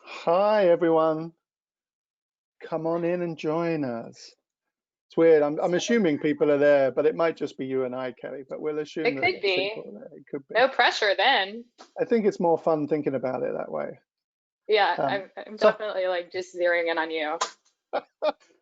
Hi, everyone. Come on in and join us. It's weird. I'm assuming people are there, but it might just be you and I, Kelly, but we'll assume It that could there's be. people there. It could be. No pressure then. I think it's more fun thinking about it that way. Yeah, Um, I'm so, definitely like just zeroing in on you.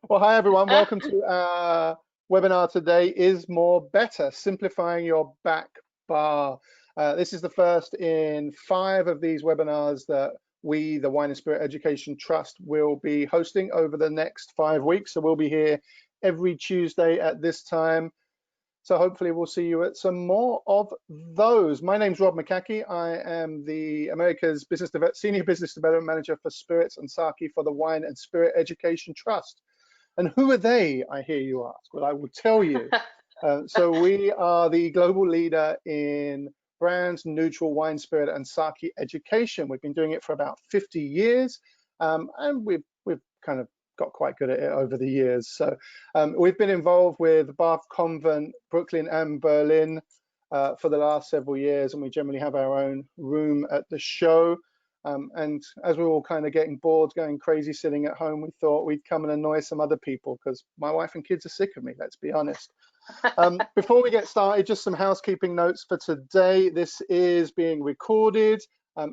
well, hi, everyone. Welcome to our webinar today, Is More Better? Simplifying Your Back Bar. This is the first in 5 of these webinars that we, the Wine and Spirit Education Trust, will be hosting over the next 5 weeks. So we'll be here every Tuesday at this time. So hopefully we'll see you at some more of those. My name's Rob McCaughey. I am the America's Senior Business Development Manager for Spirits and Sake for the Wine and Spirit Education Trust. And who are they, I hear you ask? Well, I will tell you. So we are the global leader in brand neutral wine, spirit, and sake education. We've been doing it for about 50 years, and we've kind of got quite good at it over the years. So we've been involved with Bath Convent, Brooklyn, and Berlin for the last several years, and we generally have our own room at the show. And as we were all kind of getting bored, going crazy, sitting at home, we thought we'd come and annoy some other people because my wife and kids are sick of me, let's be honest. Before we get started, just some housekeeping notes for today. This is being recorded.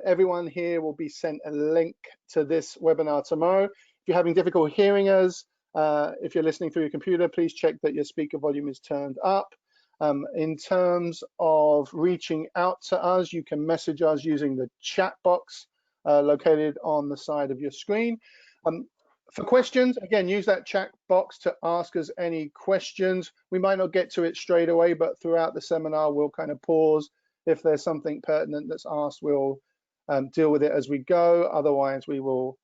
Everyone here will be sent a link to this webinar tomorrow. If you're having difficulty hearing us, if you're listening through your computer, please check that your speaker volume is turned up. In terms of reaching out to us, you can message us using the chat box located on the side of your screen. For questions, again, use that chat box to ask us any questions. We might not get to it straight away, but throughout the seminar, we'll kind of pause. If there's something pertinent that's asked, we'll deal with it as we go. Otherwise, we will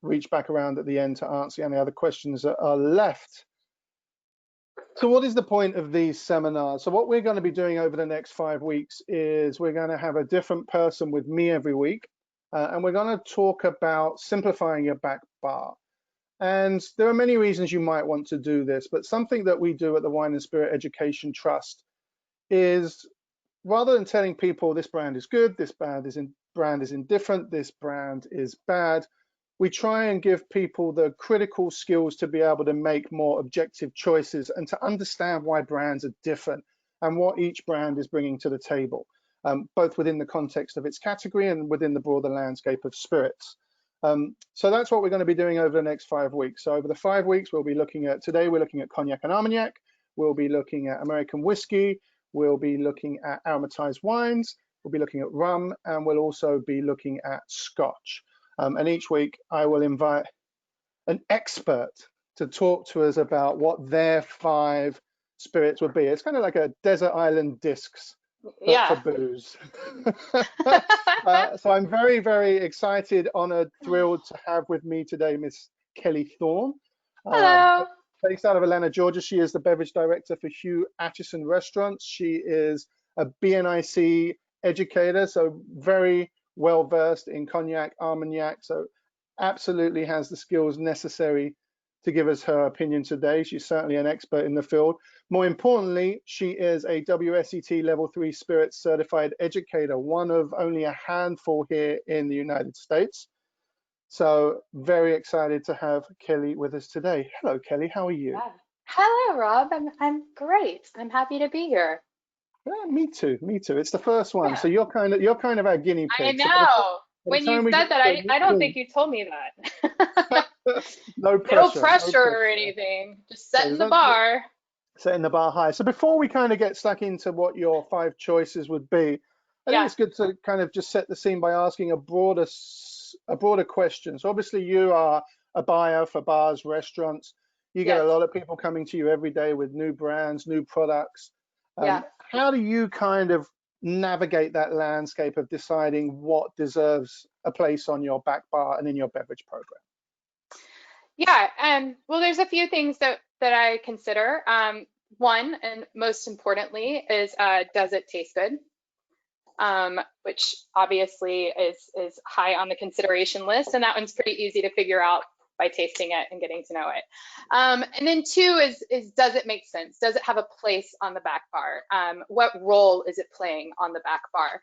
reach back around at the end to answer any other questions that are left. So what is the point of these seminars? So what we're going to be doing over the next 5 weeks is we're going to have a different person with me every week, and we're going to talk about simplifying your back bar. And there are many reasons you might want to do this, but something that we do at the Wine and Spirit Education Trust is, rather than telling people this brand is good, this brand is indifferent, this brand is bad, we try and give people the critical skills to be able to make more objective choices and to understand why brands are different and what each brand is bringing to the table, both within the context of its category and within the broader landscape of spirits. So that's what we're going to be doing over the next 5 weeks. So over the 5 weeks, we'll be looking at, today we're looking at Cognac and Armagnac, we'll be looking at American whiskey, we'll be looking at aromatized wines, we'll be looking at rum, and we'll also be looking at Scotch. And each week I will invite an expert to talk to us about what their 5 spirits would be. It's kind of like a desert island discs, but for booze. So I'm very, very excited, honored, thrilled to have with me today Miss Kellie Thorn. Hello. Based out of Atlanta, Georgia. She is the beverage director for Hugh Acheson Restaurants. She is a BNIC educator, so very well versed in Cognac Armagnac, so absolutely has the skills necessary to give us her opinion today. She's certainly an expert in the field. More importantly, she is a WSET Level 3 Spirits Certified Educator, one of only a handful here in the United States. So very excited to have Kellie with us today. Hello, Kellie, how are you? Yeah. Hello, Rob. I'm great. I'm happy to be here. Yeah, me too. It's the first one, so you're kind of our guinea pig. I know. By the When you time we said get that, to I don't think you told me that. no No pressure, pressure or anything. Just setting the bar. Setting the bar high. So before we kind of get stuck into what your 5 choices would be, I think it's good to kind of just set the scene by asking a broader question. So obviously you are a buyer for bars, restaurants. You get a lot of people coming to you every day with new brands, new products. How do you kind of navigate that landscape of deciding what deserves a place on your back bar and in your beverage program? Well, there's a few things that I consider. One, and most importantly, is does it taste good? Which obviously is high on the consideration list, and that one's pretty easy to figure out by tasting it and getting to know it. And then two is does it make sense? Does it have a place on the back bar? What role is it playing on the back bar?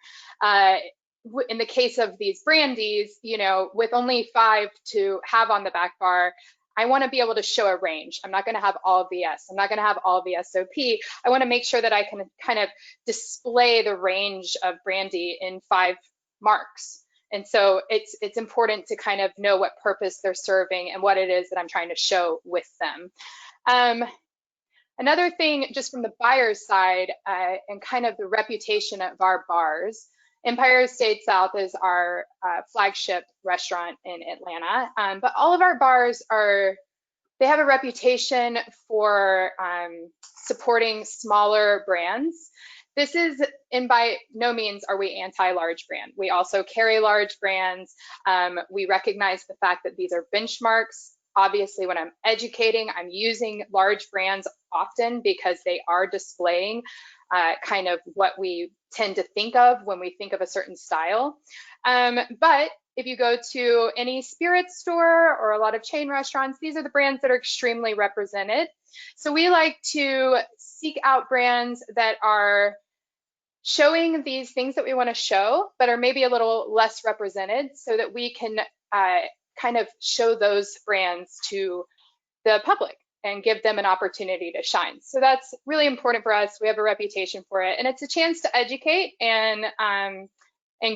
In the case of these brandies, you know, with only 5 to have on the back bar, I want to be able to show a range. I'm not going to have all VS. I'm not going to have all VSOP. I want to make sure that I can kind of display the range of brandy in 5 marks. And so it's important to kind of know what purpose they're serving and what it is that I'm trying to show with them. Another thing, just from the buyer's side and kind of the reputation of our bars, Empire State South is our flagship restaurant in Atlanta, but all of our bars they have a reputation for supporting smaller brands. This is, and by no means are we anti-large brand. We also carry large brands. We recognize the fact that these are benchmarks. Obviously, when I'm educating, I'm using large brands often because they are displaying kind of what we tend to think of when we think of a certain style. But if you go to any spirits store or a lot of chain restaurants, these are the brands that are extremely represented. So we like to seek out brands that are showing these things that we want to show, but are maybe a little less represented so that we can kind of show those brands to the public and give them an opportunity to shine. So that's really important for us. We have a reputation for it, and it's a chance to educate and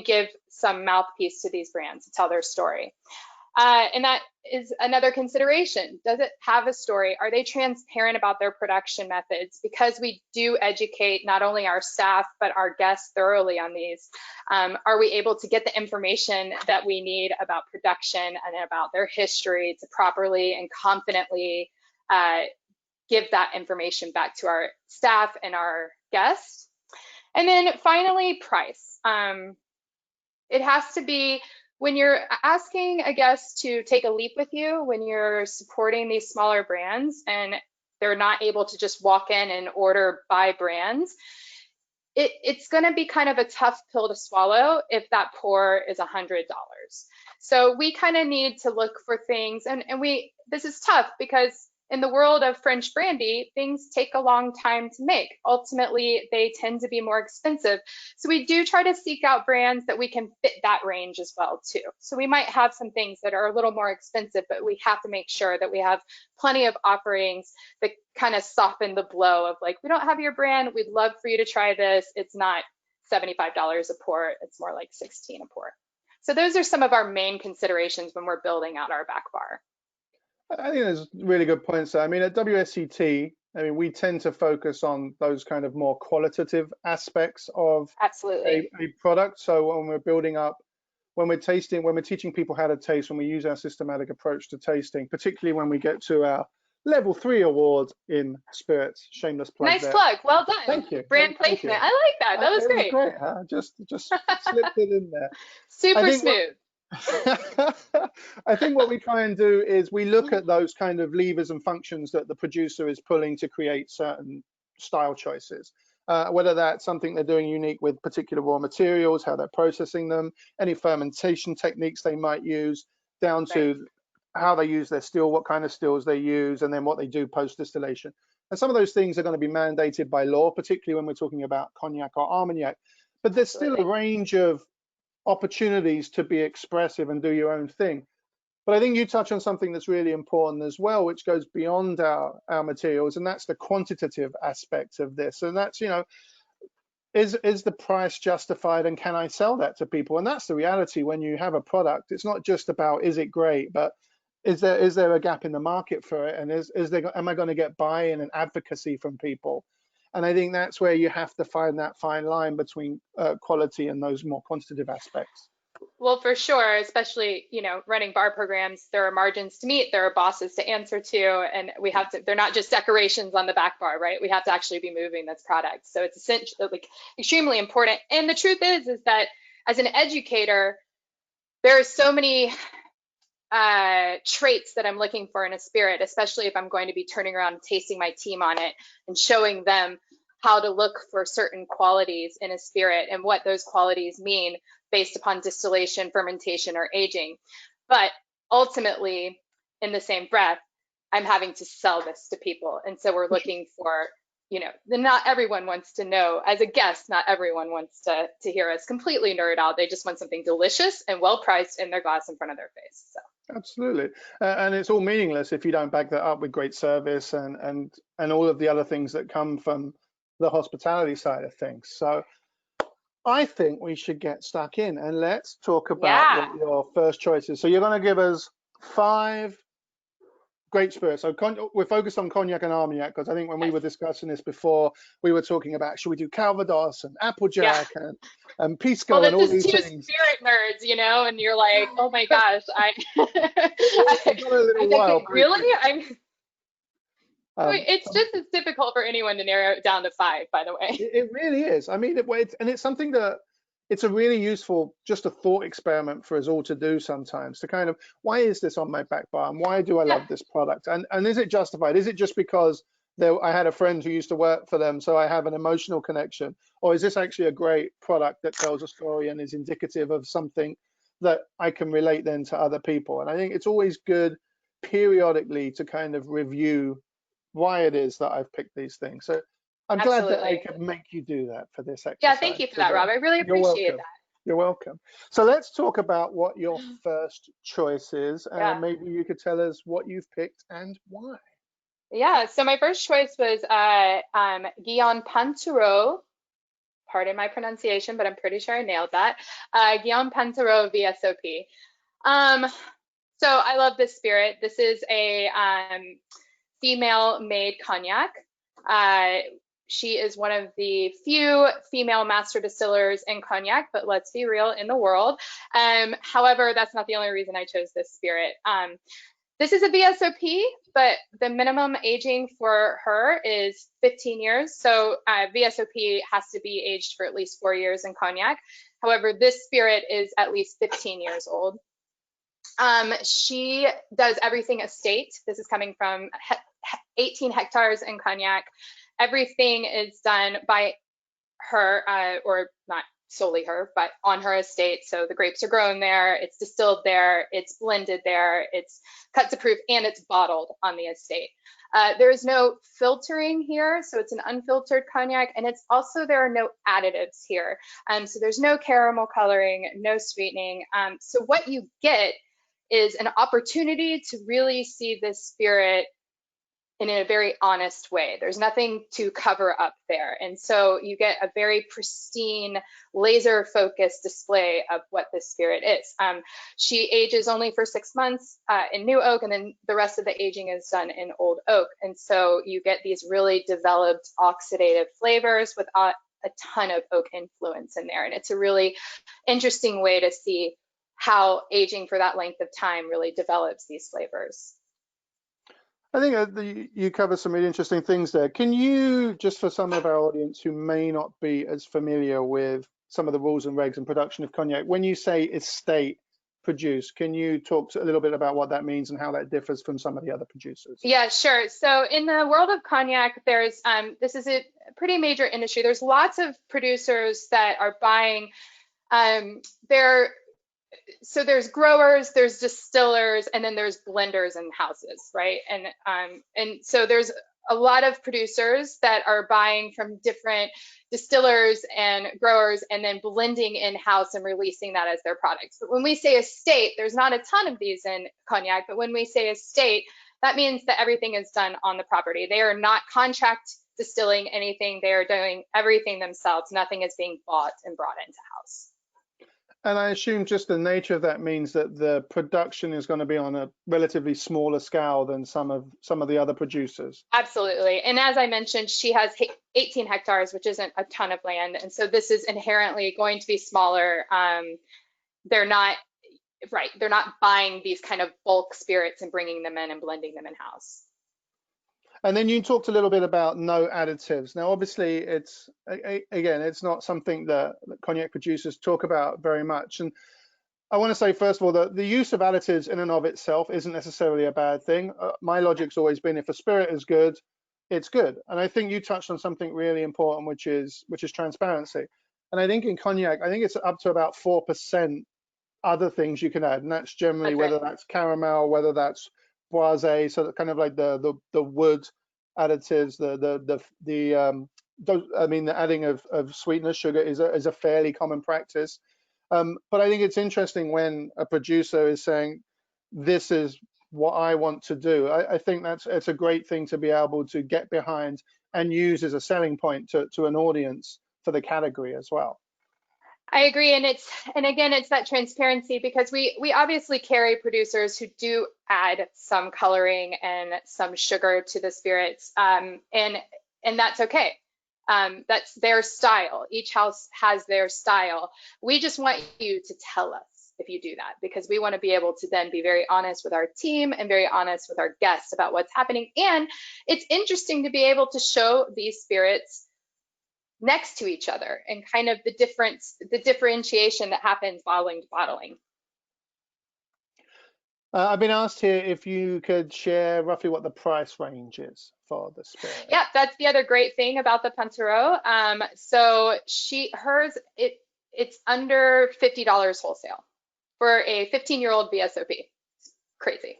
give some mouthpiece to these brands to tell their story. And that is another consideration. Does it have a story? Are they transparent about their production methods? Because we do educate not only our staff, but our guests thoroughly on these. Are we able to get the information that we need about production and about their history to properly and confidently give that information back to our staff and our guests? And then finally, price. It has to be, when you're asking a guest to take a leap with you, when you're supporting these smaller brands and they're not able to just walk in and order by brands, it's going to be kind of a tough pill to swallow if that pour is $100. So we kind of need to look for things, and this is tough because in the world of French brandy, things take a long time to make. Ultimately, they tend to be more expensive. So we do try to seek out brands that we can fit that range as well too. So we might have some things that are a little more expensive, but we have to make sure that we have plenty of offerings that kind of soften the blow of like, we don't have your brand, we'd love for you to try this. It's not $75 a pour, it's more like $16 a pour. So those are some of our main considerations when we're building out our back bar. I think there's really good points there. I mean, at WSET, I mean, we tend to focus on those kind of more qualitative aspects of Absolutely. a product. So when we're building up, when we're tasting, when we're teaching people how to taste, when we use our systematic approach to tasting, particularly when we get to our level 3 award in spirits, shameless plug. Nice there. plug, well done. Thank you. Brand placement, I like that. That was great. It was great, huh? Just slipped it in there. Super smooth. I think what we try and do is we look at those kind of levers and functions that the producer is pulling to create certain style choices, whether that's something they're doing unique with particular raw materials, how they're processing them, any fermentation techniques they might use, down to how they use their still, what kind of stills they use, and then what they do post distillation. And some of those things are going to be mandated by law, particularly when we're talking about Cognac or Armagnac. But there's still a range of opportunities to be expressive and do your own thing. But I think you touch on something that's really important as well, which goes beyond our materials, and that's the quantitative aspect of this. And that's, you know, is the price justified, and can I sell that to people? And that's the reality when you have a product. It's not just about, is it great, but is there a gap in the market for it? And am I going to get buy-in and advocacy from people? And I think that's where you have to find that fine line between quality and those more quantitative aspects. Well, for sure, especially, you know, running bar programs, there are margins to meet, there are bosses to answer to, and we have to, they're not just decorations on the back bar, right? We have to actually be moving this product. So it's essentially like extremely important. And the truth is that as an educator, there are so many traits that I'm looking for in a spirit, especially if I'm going to be turning around and tasting my team on it and showing them how to look for certain qualities in a spirit and what those qualities mean based upon distillation, fermentation, or aging. But ultimately, in the same breath, I'm having to sell this to people. And so we're looking for, not everyone wants to know, as a guest, not everyone wants to hear us completely nerd out. They just want something delicious and well priced in their glass in front of their face. So. Absolutely, and it's all meaningless if you don't back that up with great service and all of the other things that come from the hospitality side of things. So I think we should get stuck in and let's talk about what your first choice is. So you're going to give us 5 great spirits. So we're focused on Cognac and Armagnac because I think when we were discussing this before, we were talking about should we do Calvados and Applejack and Pisco and all these things. Well, this is 2 spirit nerds, and you're like, oh my gosh, I got a little while. Really? It's just as difficult for anyone to narrow it down to 5, by the way. It really is. I mean, it's something that it's a really useful, just a thought experiment for us all to do sometimes, to kind of, why is this on my back bar and why do I love this product? And is it justified? Is it just because I had a friend who used to work for them, so I have an emotional connection? Or is this actually a great product that tells a story and is indicative of something that I can relate then to other people? And I think it's always good periodically to kind of review why it is that I've picked these things. So I'm glad that I could make you do that for this exercise. Yeah, thank you for that, Rob. I really appreciate that. You're welcome. So let's talk about what your first choice is, and maybe you could tell us what you've picked and why. Yeah, so my first choice was Guillaume Pinturault. Pardon my pronunciation, but I'm pretty sure I nailed that. Guillaume Pinturault VSOP. So I love this spirit. This is a female-made cognac. She is one of the few female master distillers in cognac, but let's be real, in the world. However, that's not the only reason I chose this spirit. This is a VSOP, but the minimum aging for her is 15 years. So VSOP has to be aged for at least 4 years in cognac. However, this spirit is at least 15 years old. She does everything estate. This is coming from 18 hectares in cognac. Everything is done by her, or not solely her, but on her estate. So the grapes are grown there, it's distilled there, it's blended there, it's cut to proof, and it's bottled on the estate. There is no filtering here, so it's an unfiltered cognac, and it's also, there are no additives here. So there's no caramel coloring, no sweetening. So what you get is an opportunity to really see this spirit in a very honest way. There's nothing to cover up there. And so you get a very pristine, laser focused display of what this spirit is. She ages only for 6 months in new oak, and then the rest of the aging is done in old oak. And so you get these really developed oxidative flavors with a ton of oak influence in there. And it's a really interesting way to see how aging for that length of time really develops these flavors. I think you cover some really interesting things there. Can you, just for some of our audience who may not be as familiar with some of the rules and regs and production of cognac, when you say estate produced, can you talk a little bit about what that means and how that differs from some of the other producers? Yeah, sure. So in the world of cognac, there's this is a pretty major industry. There's lots of producers that are buying so there's growers, there's distillers, and then there's blenders and houses, right? And so there's a lot of producers that are buying from different distillers and growers and then blending in-house and releasing that as their products. But when we say estate, there's not a ton of these in cognac, but when we say estate, that means that everything is done on the property. They are not contract distilling anything. They are doing everything themselves. Nothing is being bought and brought into house. And I assume just the nature of that means that the production is going to be on a relatively smaller scale than some of the other producers. Absolutely. And as I mentioned, she has 18 hectares, which isn't a ton of land. And so this is inherently going to be smaller. They're not buying these kind of bulk spirits and bringing them in and blending them in-house. And then you talked a little bit about no additives. Now, obviously, it's not something that cognac producers talk about very much. And I want to say, first of all, that the use of additives in and of itself isn't necessarily a bad thing. My logic's always been, if a spirit is good, it's good. And I think you touched on something really important, which is transparency. And I think in cognac, I think it's up to about 4% other things you can add, and that's generally whether that's caramel, whether that's boisé, so kind of like the wood additives, I mean, the adding of sweetener, sugar is a fairly common practice. But I think it's interesting when a producer is saying, this is what I want to do. I think it's a great thing to be able to get behind and use as a selling point to an audience for the category as well. I agree, and again, it's that transparency, because we obviously carry producers who do add some coloring and some sugar to the spirits, and that's okay. That's their style. Each house has their style. We just want you to tell us if you do that, because we want to be able to then be very honest with our team and very honest with our guests about what's happening. And it's interesting to be able to show these spirits next to each other and kind of the differentiation that happens bottling to bottling. I've been asked here if you could share roughly what the price range is for the spirit. Yeah, that's the other great thing about the Pantero. So it's under $50 wholesale for a 15-year-old VSOP. It's crazy.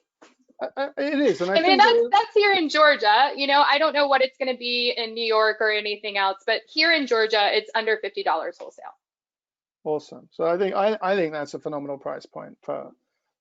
It is, and I mean, think that's here in Georgia. You know, I don't know what it's going to be in New York or anything else, but here in Georgia, it's under $50 wholesale. Awesome. So I think that's a phenomenal price point for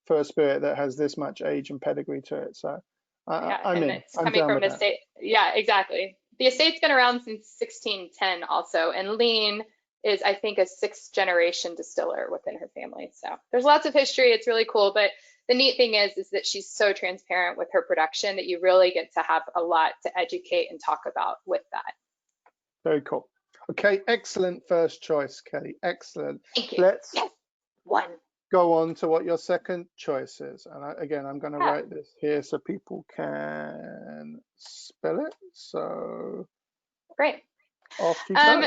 a spirit that has this much age and pedigree to it. So it's coming from estate. Yeah, exactly. The estate's been around since 1610 also, and Lean is, I think, a 6th generation distiller within her family. So there's lots of history. It's really cool, but the neat thing is that she's so transparent with her production that you really get to have a lot to educate and talk about with that. Very cool. Okay, excellent first choice, Kellie. Excellent. Thank you. Let's one. Go on to what your second choice is. And again, I'm going to write this here so people can spell it. So great. Off you go.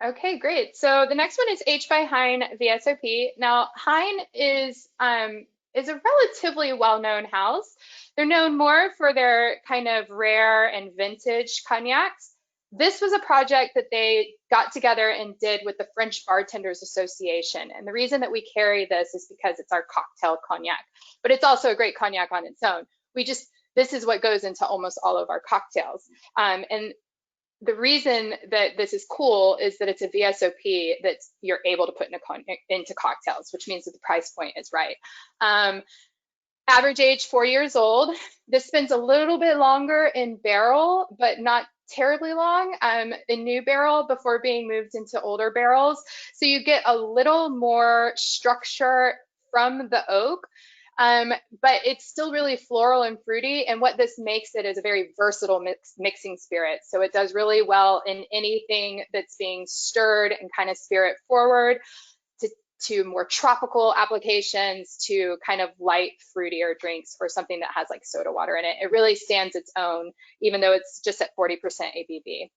Okay, great. So the next one is H by Hein VSOP. Now, Hein is a relatively well-known house. They're known more for their kind of rare and vintage cognacs. This was a project that they got together and did with the French Bartenders Association. And the reason that we carry this is because it's our cocktail cognac, but it's also a great cognac on its own. This is what goes into almost all of our cocktails. And the reason that this is cool is that it's a VSOP that you're able to put into cocktails, which means that the price point is right. Average age 4 years old. This spends a little bit longer in barrel, but not terribly long in new barrel before being moved into older barrels. So you get a little more structure from the oak, but it's still really floral and fruity. And what this makes it is a very versatile mixing spirit. So it does really well in anything that's being stirred and kind of spirit forward, to more tropical applications, to kind of light, fruitier drinks for something that has like soda water in it. It really stands its own, even though it's just at 40% ABV.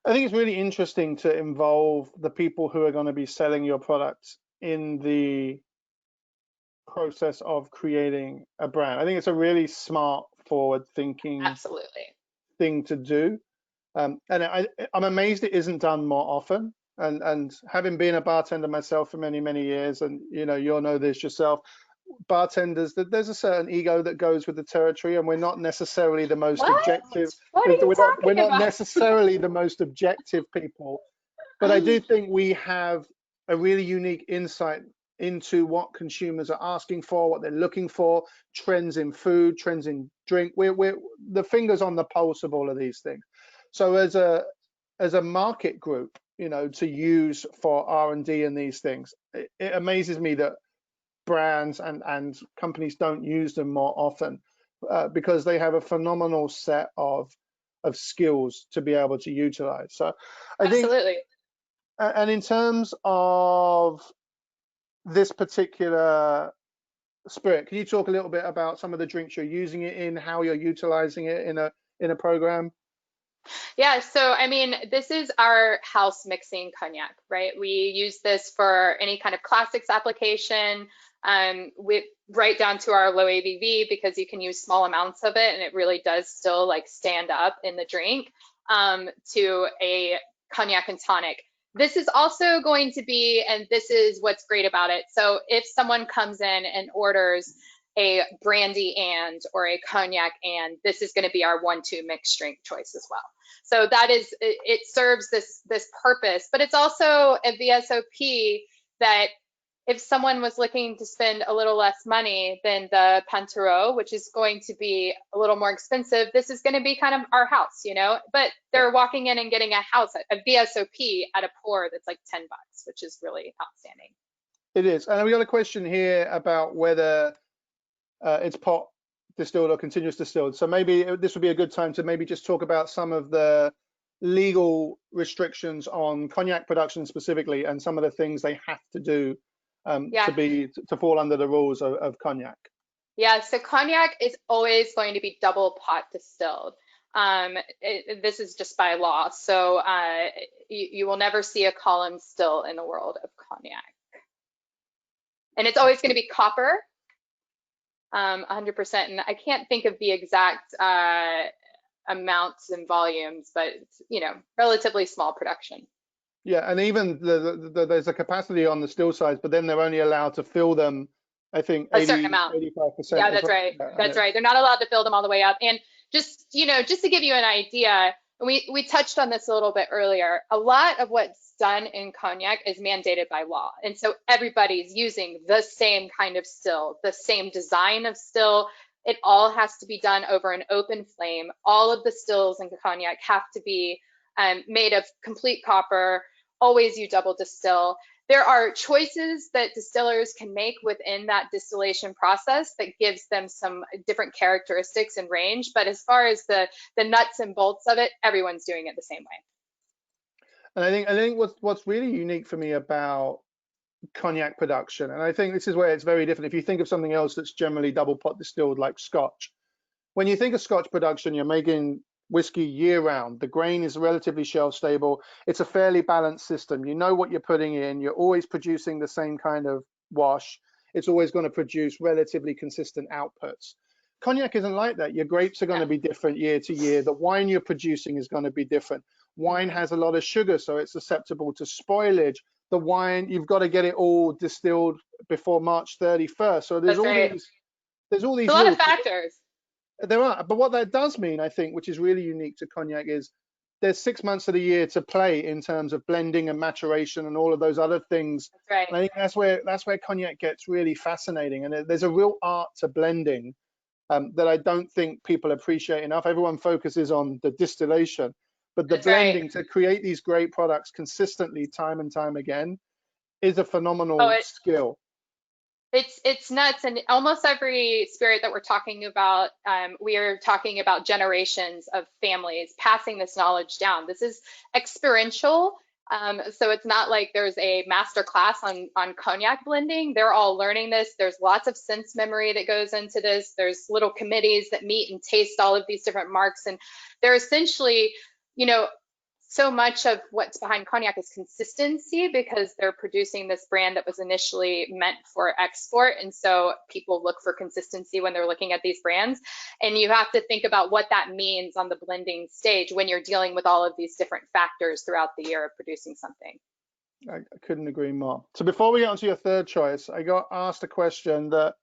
I think it's really interesting to involve the people who are going to be selling your products in the process of creating a brand. I think it's a really smart, forward-thinking thing to do. And I'm amazed it isn't done more often. And having been a bartender myself for many, many years, and you'll know this yourself, bartenders, that there's a certain ego that goes with the territory, and we're not necessarily the most objective. We're not necessarily the most objective people, but I do think we have a really unique insight into what consumers are asking for, what they're looking for, trends in food, trends in drink. We're the fingers on the pulse of all of these things. So as a market group, to use for R&D and these things, it amazes me that brands and companies don't use them more often, because they have a phenomenal set of skills to be able to utilize. So I think, and in terms of this particular spirit, can you talk a little bit about some of the drinks you're using it in, how you're utilizing it in a program? Yeah, so I mean, this is our house mixing cognac, right? We use this for any kind of classics application, right down to our low ABV, because you can use small amounts of it and it really does still like stand up in the drink, to a cognac and tonic. This is also going to be, and this is what's great about it. So if someone comes in and orders a brandy or a cognac, and this is going to be our 1-2 mixed drink choice as well. So that is, it serves this purpose, but it's also a VSOP that if someone was looking to spend a little less money than the Pantereau, which is going to be a little more expensive, this is going to be kind of our house, you know, but they're walking in and getting a house, a VSOP at a pour that's like $10, which is really outstanding. It is. And we got a question here about whether it's pot distilled or continuous distilled. So maybe this would be a good time to maybe just talk about some of the legal restrictions on cognac production specifically, and some of the things they have to do to fall under the rules of cognac. Yeah, so cognac is always going to be double pot distilled. This is just by law. So you will never see a column still in the world of cognac. And it's always going to be copper, 100%. And I can't think of the exact amounts and volumes, but it's, you know, relatively small production. Yeah, and even there's a capacity on the still size, but then they're only allowed to fill them, I think, a certain amount. 85%. Yeah, that's right. That's right. They're not allowed to fill them all the way up. And just, you know, just to give you an idea, we touched on this a little bit earlier, a lot of what's done in cognac is mandated by law. And so everybody's using the same kind of still, the same design of still. It all has to be done over an open flame. All of the stills in cognac have to be made of complete copper. Always you double distill. There are choices that distillers can make within that distillation process that gives them some different characteristics and range. But as far as the nuts and bolts of it, everyone's doing it the same way. And I think what's really unique for me about cognac production, and I think this is where it's very different. If you think of something else that's generally double pot distilled like Scotch, when you think of Scotch production, you're making whiskey year round. The grain is relatively shelf stable. It's a fairly balanced system. You know what you're putting in. You're always producing the same kind of wash. It's always going to produce relatively consistent outputs. Cognac isn't like that. Your grapes are going to be different year to year. The wine you're producing is going to be different. Wine has a lot of sugar, so it's susceptible to spoilage. The wine, you've got to get it all distilled before March 31st. So there's all these a lot of factors. There are, but what that does mean, I think, which is really unique to cognac, is there's 6 months of the year to play in terms of blending and maturation and all of those other things. That's right. And I think that's where cognac gets really fascinating, and there's a real art to blending that I don't think people appreciate enough. Everyone focuses on the distillation, but the blending to create these great products consistently, time and time again, is a phenomenal skill. It's nuts. And almost every spirit that we're talking about, we are talking about generations of families passing this knowledge down. This is experiential. So it's not like there's a master class on cognac blending. They're all learning this. There's lots of sense memory that goes into this. There's little committees that meet and taste all of these different marks. And they're essentially, you know, so much of what's behind cognac is consistency, because they're producing this brand that was initially meant for export. And so people look for consistency when they're looking at these brands. And you have to think about what that means on the blending stage when you're dealing with all of these different factors throughout the year of producing something. I couldn't agree more. So before we get on to your third choice, I got asked a question that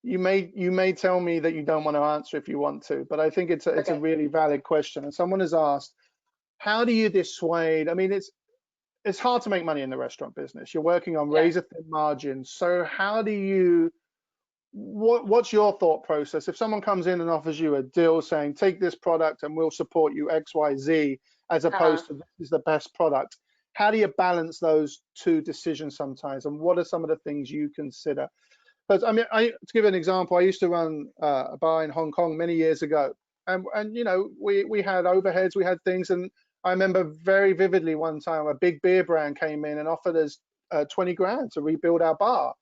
you may tell me that you don't want to answer if you want to, but I think it's a really valid question. And someone has asked, how do you dissuade? I mean, it's hard to make money in the restaurant business. You're working on razor thin margins. So how do you, what's your thought process? If someone comes in and offers you a deal saying, take this product and we'll support you X, Y, Z, as opposed to this is the best product, how do you balance those two decisions sometimes? And what are some of the things you consider? Because I mean, to give an example, I used to run a bar in Hong Kong many years ago. And you know, we had overheads, we had things, and I remember very vividly one time a big beer brand came in and offered us 20 grand to rebuild our bar.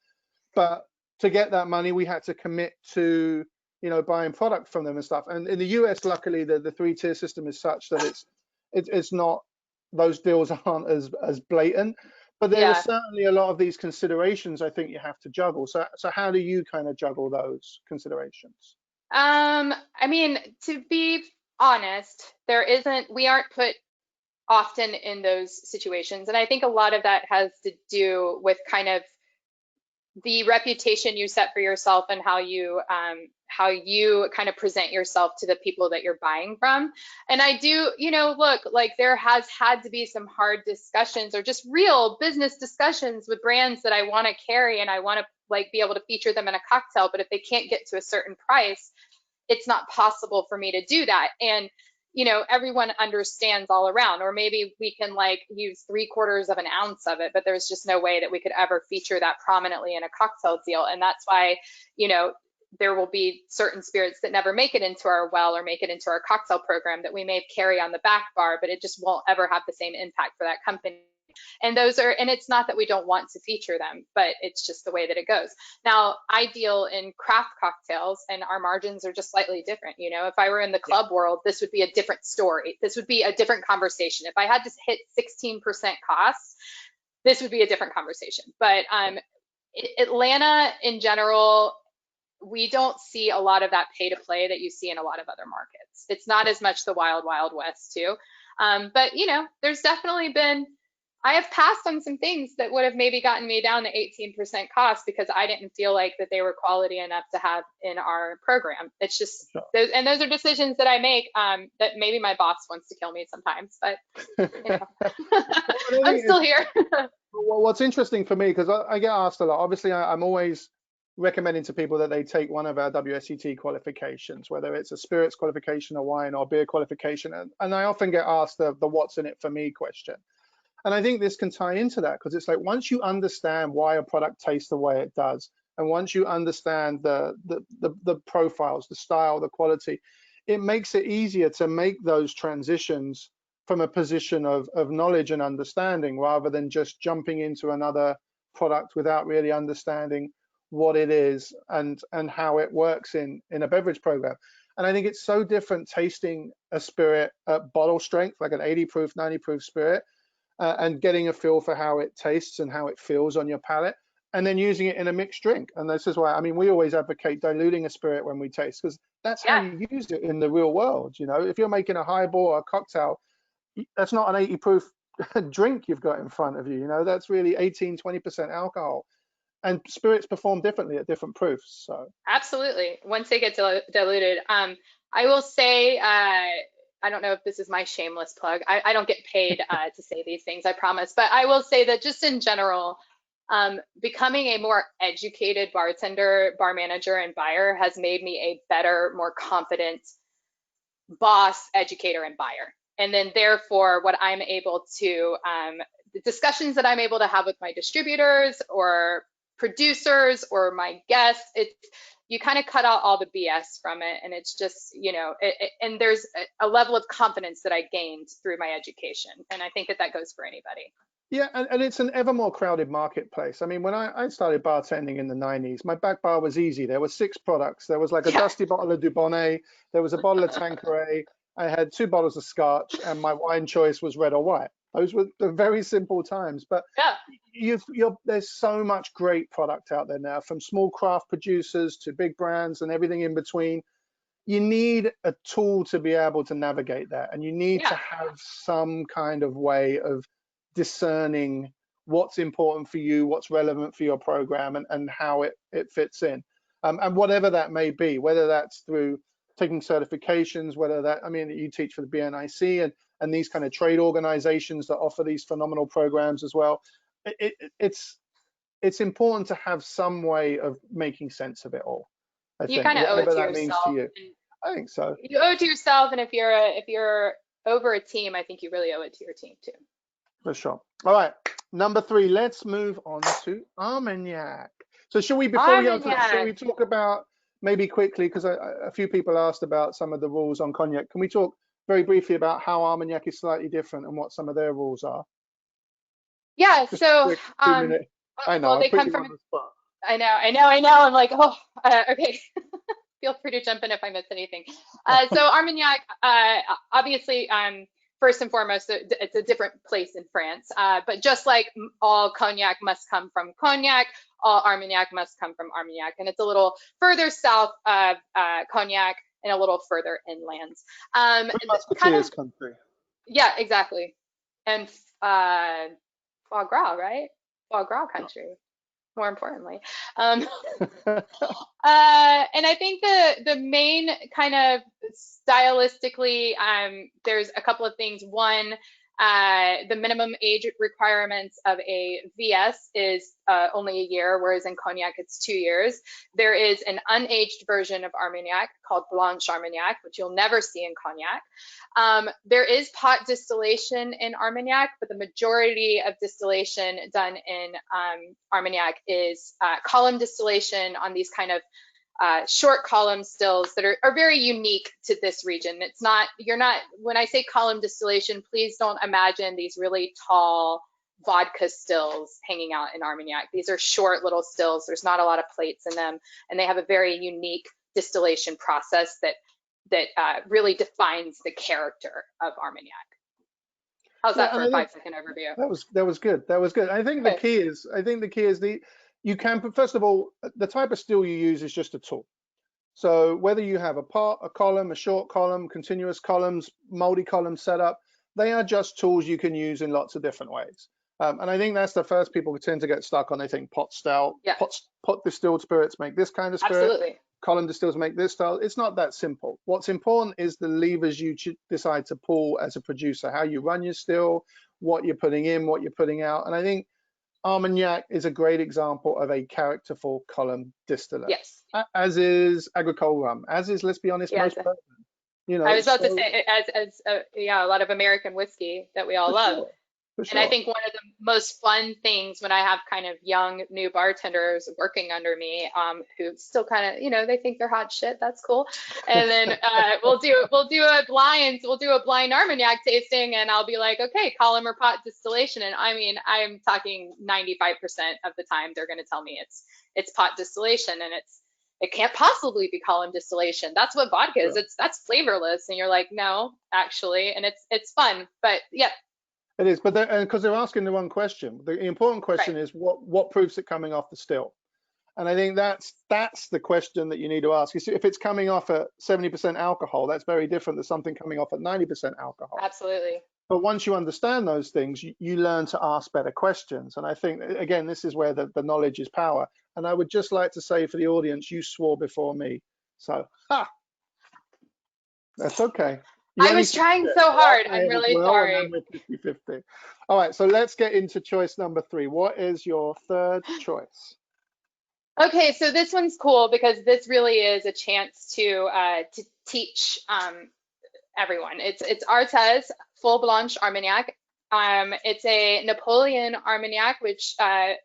But to get that money, we had to commit to, you know, buying product from them and stuff. And in the US, luckily, the 3-tier system is such that it's not, those deals aren't as blatant. But there are certainly a lot of these considerations I think you have to juggle. So how do you kind of juggle those considerations? I mean, to be honest, we aren't put often in those situations. And I think a lot of that has to do with kind of the reputation you set for yourself and how you kind of present yourself to the people that you're buying from. And I do, look, like there has had to be some hard discussions or just real business discussions with brands that I want to carry and I want to like be able to feature them in a cocktail, but if they can't get to a certain price, it's not possible for me to do that. And everyone understands all around, or maybe we can like use 3/4 of an ounce of it, but there's just no way that we could ever feature that prominently in a cocktail deal. And that's why, there will be certain spirits that never make it into our well or make it into our cocktail program that we may carry on the back bar, but it just won't ever have the same impact for that company. And and it's not that we don't want to feature them, but it's just the way that it goes. Now, I deal in craft cocktails and our margins are just slightly different. If I were in the club world, this would be a different story. This would be a different conversation. If I had to hit 16% costs, this would be a different conversation. But Atlanta in general, we don't see a lot of that pay to play that you see in a lot of other markets. It's not as much the wild, wild west too. But there's definitely been, I have passed on some things that would have maybe gotten me down to 18% cost because I didn't feel like that they were quality enough to have in our program. It's just, those are decisions that I make that maybe my boss wants to kill me sometimes, but I'm still here. Well, what's interesting for me, because I get asked a lot, obviously I'm always recommending to people that they take one of our WSET qualifications, whether it's a spirits qualification, a wine or beer qualification. And I often get asked the what's in it for me question. And I think this can tie into that, because it's like once you understand why a product tastes the way it does, and once you understand the profiles, the style, the quality, it makes it easier to make those transitions from a position of knowledge and understanding, rather than just jumping into another product without really understanding what it is and how it works in a beverage program. And I think it's so different tasting a spirit at bottle strength, like an 80 proof, 90 proof spirit, and getting a feel for how it tastes and how it feels on your palate, and then using it in a mixed drink. And this is why, I mean, we always advocate diluting a spirit when we taste, because that's how you use it in the real world. If you're making a highball or a cocktail, that's not an 80 proof drink you've got in front of you. That's really 18-20% alcohol. And spirits perform differently at different proofs. So absolutely, once they get diluted. I will say, I don't know if this is my shameless plug. I don't get paid to say these things, I promise. But I will say that just in general, becoming a more educated bartender, bar manager, and buyer has made me a better, more confident boss, educator, and buyer. And then therefore, what I'm able to, the discussions that I'm able to have with my distributors or producers or my guests, you kind of cut out all the BS from it, and it's just, and there's a level of confidence that I gained through my education, and I think that goes for anybody. Yeah, and it's an ever more crowded marketplace. I mean, when I started bartending in the 90s, my back bar was easy. There were 6 products. There was like a dusty bottle of Dubonnet, there was a bottle of Tanqueray, I had 2 bottles of Scotch, and my wine choice was red or white. Those were the very simple times. But there's so much great product out there now, from small craft producers to big brands and everything in between. You need a tool to be able to navigate that, and you need to have some kind of way of discerning what's important for you, what's relevant for your program, and how it fits in. And whatever that may be, whether that's through taking certifications, whether that, I mean, you teach for the BNIC and these kind of trade organizations that offer these phenomenal programs as well. It's important to have some way of making sense of it all. I think, kind of owe it to that means to you. I think so. You owe it to yourself, and if you're over a team, I think you really owe it to your team too. For sure. All right, number 3. Let's move on to Armagnac. So should we, before we go to that, should we talk about, maybe quickly, because a few people asked about some of the rules on cognac. Can we talk very briefly about how Armagnac is slightly different and what some of their rules are? Yeah. Just so quick, 2 minutes. I know. Well, they come from. I know. I'm like, okay. Feel free to jump in if I miss anything. So Armagnac, obviously, first and foremost, it's a different place in France. But just like all cognac must come from cognac, all Armagnac must come from Armagnac. And it's a little further south of cognac and a little further inland. Musketeers country. Yeah, exactly. And foie gras, right? Foie gras country. more importantly. And I think the main kind of stylistically, there's a couple of things. One, the minimum age requirements of a VS is only a year, whereas in Cognac it's 2 years. There is an unaged version of Armagnac called Blanche Armagnac, which you'll never see in Cognac. There is pot distillation in Armagnac, but the majority of distillation done in Armagnac is column distillation on these kind of short column stills that are very unique to this region. It's not, when I say column distillation, please don't imagine these really tall vodka stills hanging out in Armagnac. These are short little stills. There's not a lot of plates in them, and they have a very unique distillation process that really defines the character of Armagnac. How's that for a 5-second overview? That was good. That was good. I think the key is you can, first of all, the type of still you use is just a tool. So whether you have a pot, a column, a short column, continuous columns, multi-column setup, they are just tools you can use in lots of different ways. And I think that's the first people tend to get stuck on. They think pot stout, pot distilled spirits make this kind of spirit. Absolutely. Column distills make this style. It's not that simple. What's important is the levers you decide to pull as a producer, how you run your still, what you're putting in, what you're putting out. And I think Armagnac is a great example of a characterful column distiller. Yes. As is Agricole rum, as is, let's be honest, most bourbon. You know, I was about to say, a lot of American whiskey that we all love. Sure. And I think one of the most fun things when I have kind of young new bartenders working under me, who still kind of, they think they're hot shit. That's cool. And then we'll do a blind Armagnac tasting, and I'll be like, okay, column or pot distillation. And I mean, I'm talking 95% of the time they're going to tell me it's pot distillation, and it can't possibly be column distillation. That's what vodka is. That's flavorless. And you're like, no, actually, and it's fun. But yeah. It is, but because they're asking the wrong question. The important question is what proves it coming off the still, and I think that's the question that you need to ask. If it's coming off at 70% alcohol, that's very different than something coming off at 90% alcohol. Absolutely. But once you understand those things, you learn to ask better questions. And I think again, this is where the knowledge is power. And I would just like to say for the audience, you swore before me, so that's okay. I was trying so hard. I'm really sorry. 50-50. All right, so let's get into choice number 3. What is your third choice? Okay, so this one's cool because this really is a chance to teach everyone. It's Artez Full Blanche Armagnac. It's a Napoleon Armagnac, which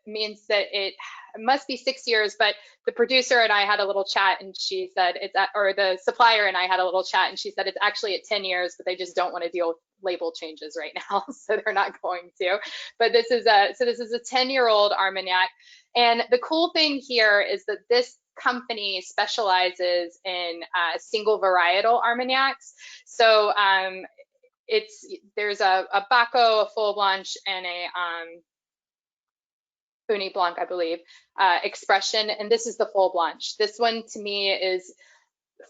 means that it must be 6 years, but the producer and I had a little chat, and she said or the supplier and I had a little chat, and she said it's actually at 10 years, but they just don't want to deal with label changes right now, so they're not going to. But this is a 10-year-old Armagnac, and the cool thing here is that this company specializes in single varietal Armagnacs. So there's a Baco, a Full Blanche, and a Uni Blanc, I believe, expression, and this is the Full Blanche. This one to me is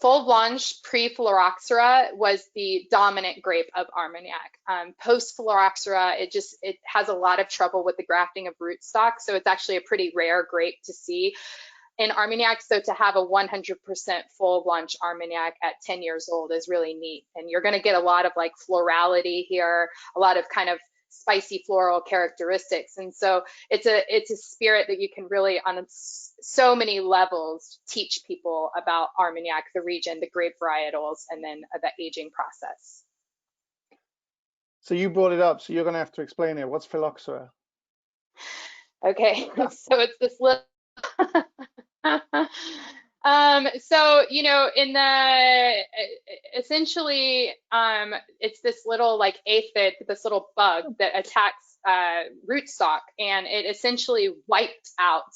Full Blanche pre-Phylloxera was the dominant grape of Armagnac. Post-Phylloxera, it has a lot of trouble with the grafting of rootstock, so it's actually a pretty rare grape to see in Armagnac. So to have a 100% Full Blanche Armagnac at 10 years old is really neat, and you're going to get a lot of like florality here, a lot of kind of spicy floral characteristics, and so it's a spirit that you can really on so many levels teach people about Armagnac, the region, the grape varietals, and then the aging process. So you brought it up, so you're going to have to explain it. What's Phylloxera? Okay, so it's this little so in the essentially it's this little like aphid, this little bug that attacks rootstock, and it essentially wiped out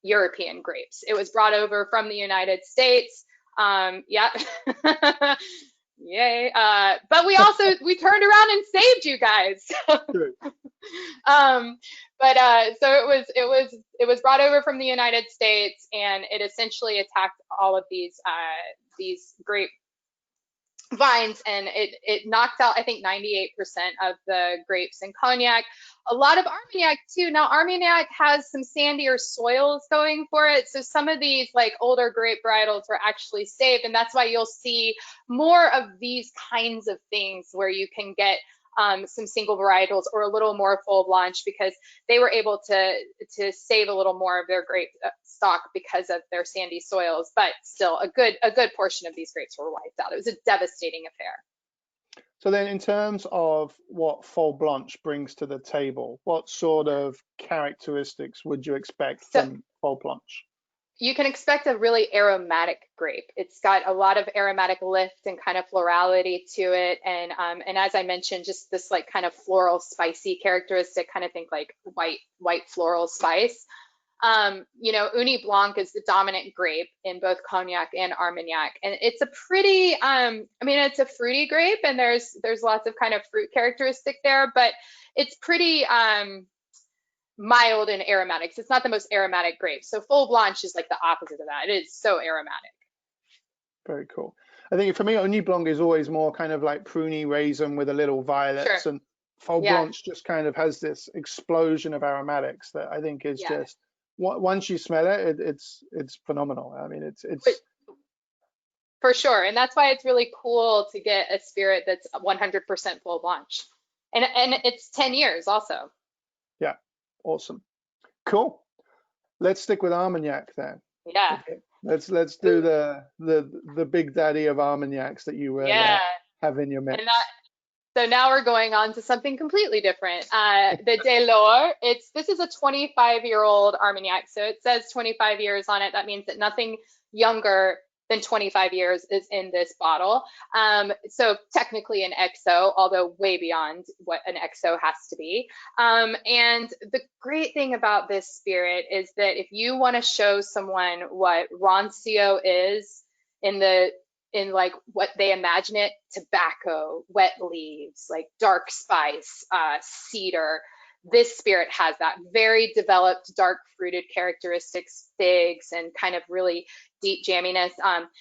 European grapes. It was brought over from the United States. Yay. But we turned around and saved you guys. So it was brought over from the United States, and it essentially attacked all of these grape vines, and it knocked out, I think, 98% of the grapes in Cognac. A lot of Armagnac too. Now Armagnac has some sandier soils going for it, so some of these like older grape varietals were actually saved, and that's why you'll see more of these kinds of things where you can get some single varietals or a little more full blanche, because they were able to save a little more of their grape stock because of their sandy soils. But still, a good portion of these grapes were wiped out. It was a devastating affair. So then, in terms of what Fol Blanche brings to the table, what sort of characteristics would you expect from Fol Blanche? You can expect a really aromatic grape. It's got a lot of aromatic lift and kind of florality to it, and as I mentioned, just this like kind of floral, spicy characteristic. Kind of think like white floral spice. You know, Uni Blanc is the dominant grape in both Cognac and Armagnac, and it's a pretty, I mean, it's a fruity grape, and there's lots of kind of fruit characteristic there, but it's pretty mild in aromatics. It's not the most aromatic grape. So Fol Blanche is like the opposite of that. It is so aromatic. Very cool. I think for me, Uni Blanc is always more kind of like pruny raisin with a little violets, Sure. and Fol Blanche just kind of has this explosion of aromatics that I think is just, once you smell it, it's phenomenal. I mean, it's for sure, and that's why it's really cool to get a spirit that's 100% Fol Blanche, and it's 10 years also. Yeah. Awesome. Cool. Let's stick with Armagnac then. Yeah. Okay. Let's do the big daddy of Armagnacs that you have in your mix. So now we're going on to something completely different. The Delors. This is a 25-year-old Armagnac. So it says 25 years on it. That means that nothing younger than 25 years is in this bottle. So technically an XO, although way beyond what an XO has to be. And the great thing about this spirit is that if you want to show someone what Rancio is in like what they imagine it, tobacco, wet leaves, like dark spice, cedar, this spirit has that very developed dark fruited characteristics, figs, and kind of really deep jamminess.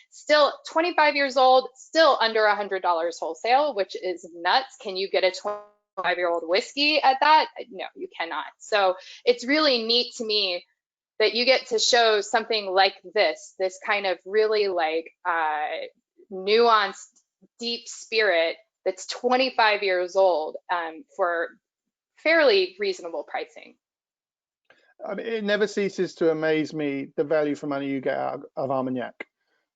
Still 25 years old, still under $100 wholesale, which is nuts. Can you get a 25-year-old whiskey at that? No, you cannot. So it's really neat to me that you get to show something like this kind of really like nuanced, deep spirit that's 25 years old for fairly reasonable pricing. I mean, it never ceases to amaze me the value for money you get out of Armagnac.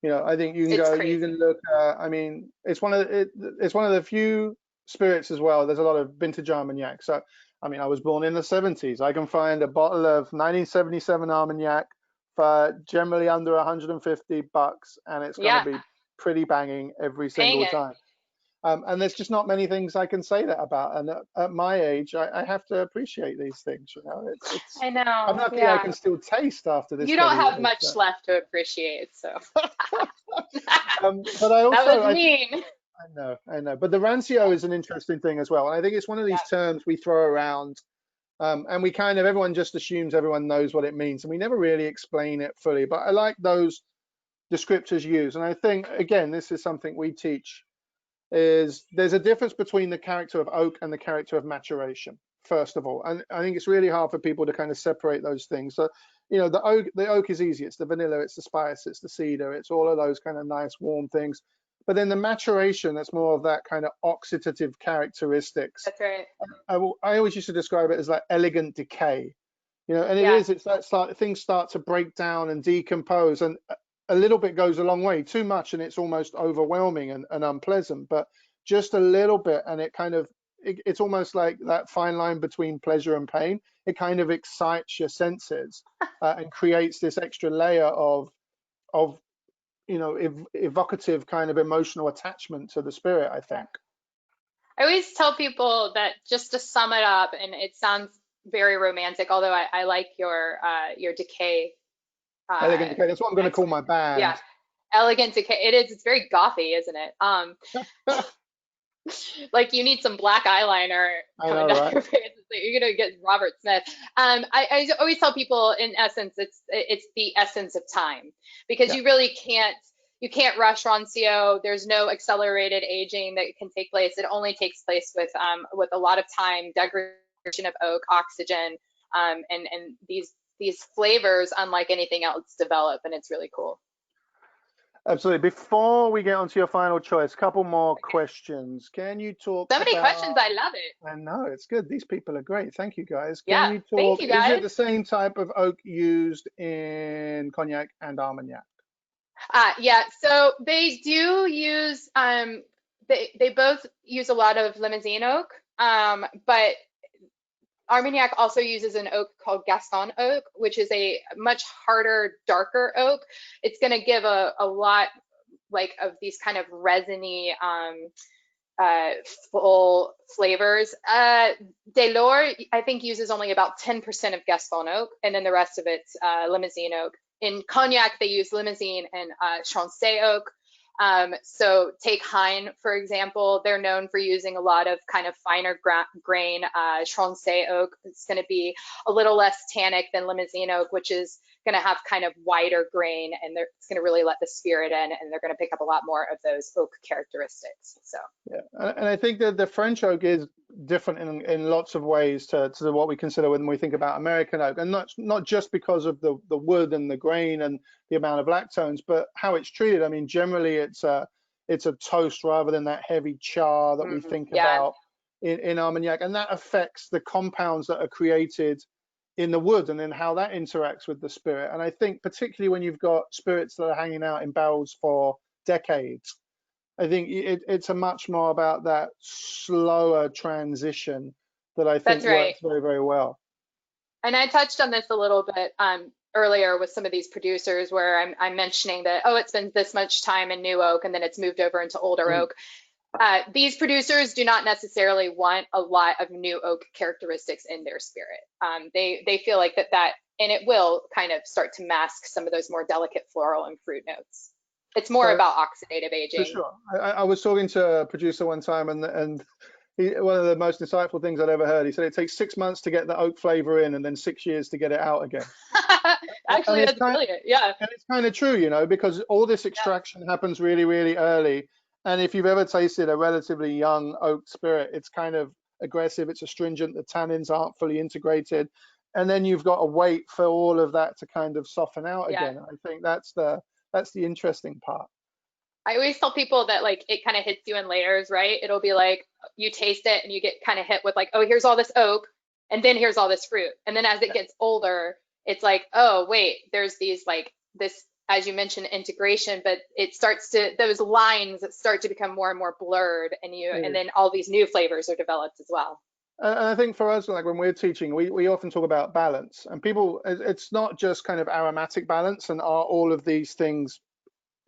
You know, I think you can look. I mean, it's one of the few spirits as well. There's a lot of vintage Armagnac. So, I mean, I was born in the 70s. I can find a bottle of 1977 Armagnac for generally under $150, and it's going to be pretty banging every single time. And there's just not many things I can say that about. And at my age, I have to appreciate these things. You know, I know. I'm lucky I can still taste after this. You don't have much left to appreciate, so. But I also, that was mean. I know. But the rancio is an interesting thing as well. And I think it's one of these terms we throw around, and we kind of, everyone just assumes everyone knows what it means, and we never really explain it fully. But I like those descriptors used. And I think, again, this is something we teach. Is there's a difference between the character of oak and the character of maturation, first of all, and I think it's really hard for people to kind of separate those things. So, you know, the oak is easy. It's the vanilla, it's the spice, it's the cedar, it's all of those kind of nice warm things. But then the maturation, that's more of that kind of oxidative characteristics. That's right. I always used to describe it as like elegant decay, you know, and it's that things start to break down and decompose, and a little bit goes a long way. Too much and it's almost overwhelming and unpleasant, but just a little bit and it kind of, it's almost like that fine line between pleasure and pain. It kind of excites your senses and creates this extra layer of you know, evocative kind of emotional attachment to the spirit, I think. I always tell people that, just to sum it up, and it sounds very romantic, although I like your decay. Elegant decay. That's what I'm going to call my band. Yeah, elegant decay. It is. It's very gothy, isn't it? Like you need some black eyeliner coming down your face. You're gonna get Robert Smith. I always tell people, in essence, it's the essence of time, because you really can't. you can't rush Roncio. There's no accelerated aging that can take place. It only takes place with a lot of time, degradation of oak, oxygen, and these flavors, unlike anything else, develop, and it's really cool. Absolutely. Before we get on to your final choice, a couple more questions. Can you talk So many about... questions, I love it. I know, it's good. These people are great. Thank you, guys. Can Yeah, you thank talk... you, guys. Is it the same type of oak used in Cognac and Armagnac? Yeah, so they do use, they both use a lot of Limousin oak, but Armagnac also uses an oak called Gascon oak, which is a much harder, darker oak. It's going to give a lot like of these kind of resiny, full flavors. Delors, I think, uses only about 10% of Gascon oak, and then the rest of it's Limousin oak. In Cognac, they use Limousin and Chancey oak. So take Hein, for example. They're known for using a lot of kind of finer grain Chancey oak. It's going to be a little less tannic than Limousin oak, which is going to have kind of wider grain, and it's going to really let the spirit in, and they're going to pick up a lot more of those oak characteristics. So yeah, and I think that the French oak is different in lots of ways to what we consider when we think about American oak, and not just because of the wood and the grain and the amount of lactones, but how it's treated. I mean, generally it's a toast rather than that heavy char that we think about in Armagnac, and that affects the compounds that are created in the wood and then how that interacts with the spirit. And I think particularly when you've got spirits that are hanging out in barrels for decades, I think it's a much more about that slower transition that I think works very, very well. And I touched on this a little bit earlier with some of these producers where I'm mentioning that, oh, it's been this much time in new oak and then it's moved over into older oak. These producers do not necessarily want a lot of new oak characteristics in their spirit. They feel like that, and it will kind of start to mask some of those more delicate floral and fruit notes. It's more about oxidative aging. For sure. I was talking to a producer one time, and one of the most insightful things I'd ever heard, he said it takes 6 months to get the oak flavor in and then 6 years to get it out again. Actually, that's brilliant. Yeah. And it's kind of true, you know, because all this extraction happens really, really early. And if you've ever tasted a relatively young oak spirit, it's kind of aggressive, it's astringent, the tannins aren't fully integrated. And then you've got to wait for all of that to kind of soften out again. I think that's the interesting part. I always tell people that like it kind of hits you in layers, right? It'll be like you taste it and you get kind of hit with like, oh, here's all this oak, and then here's all this fruit. And then as it gets older, it's like, oh, wait, there's these like this, as you mentioned, integration, but it starts to, those lines start to become more and more blurred, and and then all these new flavors are developed as well. And I think for us, like when we're teaching, we often talk about balance, and people, it's not just kind of aromatic balance and are all of these things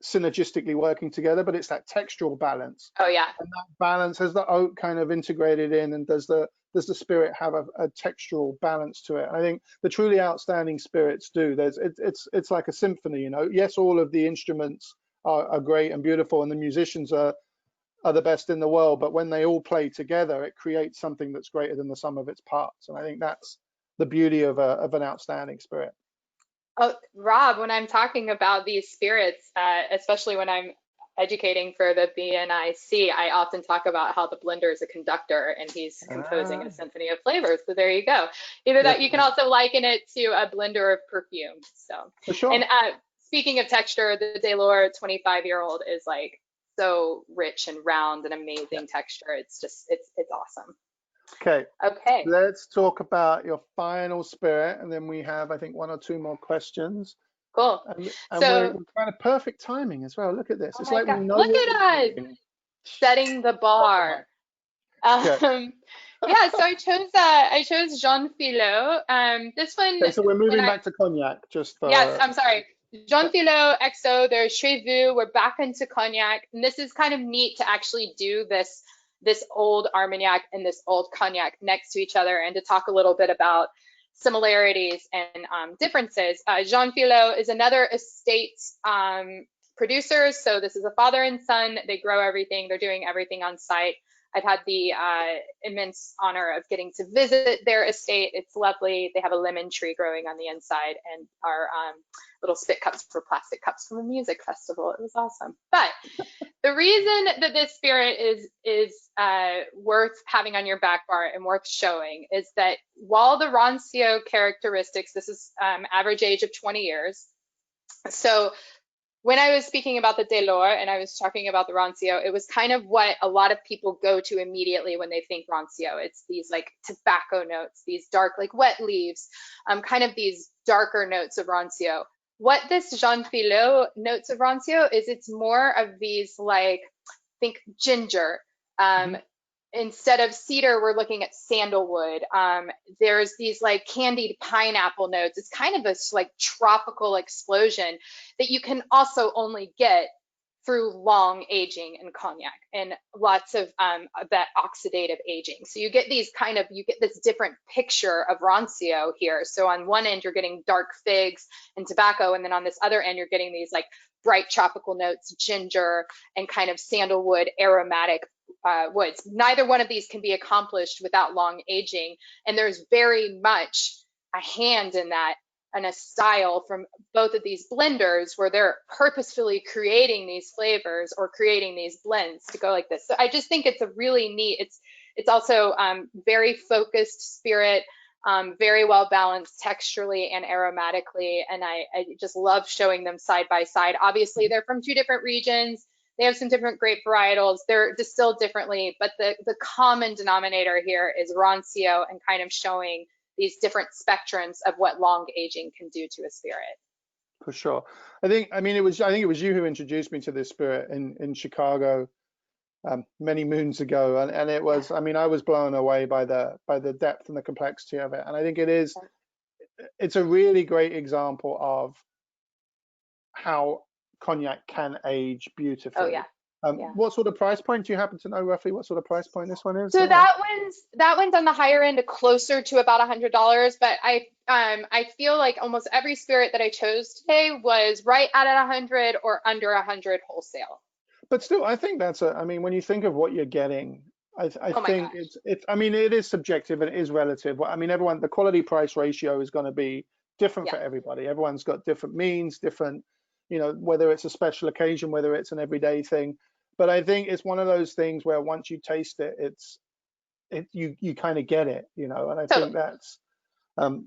synergistically working together, but it's that textural balance. Oh yeah. And that balance, has the oak kind of integrated in, and does the spirit have a textural balance to it? And I think the truly outstanding spirits do. It's like a symphony, you know. Yes, all of the instruments are great and beautiful, and the musicians are the best in the world, but when they all play together, it creates something that's greater than the sum of its parts. And I think that's the beauty of an outstanding spirit. Oh, Rob, when I'm talking about these spirits, especially when I'm educating for the BNIC, I often talk about how the blender is a conductor and he's composing a symphony of flavors. So there you go. Either that, you can also liken it to a blender of perfume. So, for sure. And speaking of texture, the Delors 25-year-old is like so rich and round and amazing texture. It's just, it's awesome. Okay. Okay. Let's talk about your final spirit, and then we have, I think, 1 or 2 more questions. Cool. And so we're kind of perfect timing as well. Look at this. It's like we know. Look at us setting the bar. Yeah. So I chose Jean Filot. This one. Okay, so we're moving back to Cognac. Just for... Yes. I'm sorry. Jean Filot, XO. There's Chez Vu. We're back into Cognac, and this is kind of neat to actually do this old Armagnac and this old Cognac next to each other, and to talk a little bit about similarities and differences. Jean Filot is another estate producer. So this is a father and son. They grow everything. They're doing everything on site. I've had the immense honor of getting to visit their estate. It's lovely. They have a lemon tree growing on the inside, and our little spit cups for plastic cups from a music festival. It was awesome. But the reason that this spirit is worth having on your back bar and worth showing is that while the Rancio characteristics, this is average age of 20 years. So when I was speaking about the Delors and I was talking about the Rancio, it was kind of what a lot of people go to immediately when they think Rancio. It's these like tobacco notes, these dark, like wet leaves, kind of these darker notes of Rancio. What this Jean Filot notes of Rancio is it's more of these like, think ginger. Instead of cedar, we're looking at sandalwood. There's these like candied pineapple notes. It's kind of this like tropical explosion that you can also only get through long aging in cognac and lots of that oxidative aging. So you get these kind of, you get this different picture of Rancio here. So on one end, you're getting dark figs and tobacco. And then on this other end, you're getting these like bright tropical notes, ginger and kind of sandalwood aromatic woods. Neither one of these can be accomplished without long aging. And there's very much a hand in that and a style from both of these blenders where they're purposefully creating these flavors or creating these blends to go like this. So I just think it's a really neat, it's also very focused spirit, very well balanced texturally and aromatically. And I just love showing them side by side. Obviously they're from two different regions. They have some different grape varietals. They're distilled differently, but the common denominator here is Rancio and kind of showing these different spectrums of what long aging can do to a spirit. For sure. I think it was you who introduced me to this spirit in Chicago many moons ago, and it was, I was blown away by the depth and the complexity of it. And I think it's a really great example of how cognac can age beautifully. Oh yeah. What sort of price point do you happen to know roughly? What sort of price point this one is? So that one's on the higher end, closer to about $100. But I feel like almost every spirit that I chose today was right at 100 or under 100 wholesale. But still, I think that's when you think of what you're getting, I think it is subjective and it is relative. The quality price ratio is going to be different for everybody. Everyone's got different means, different, whether it's a special occasion, whether it's an everyday thing. But I think it's one of those things where once you taste it, you kind of get it, and I think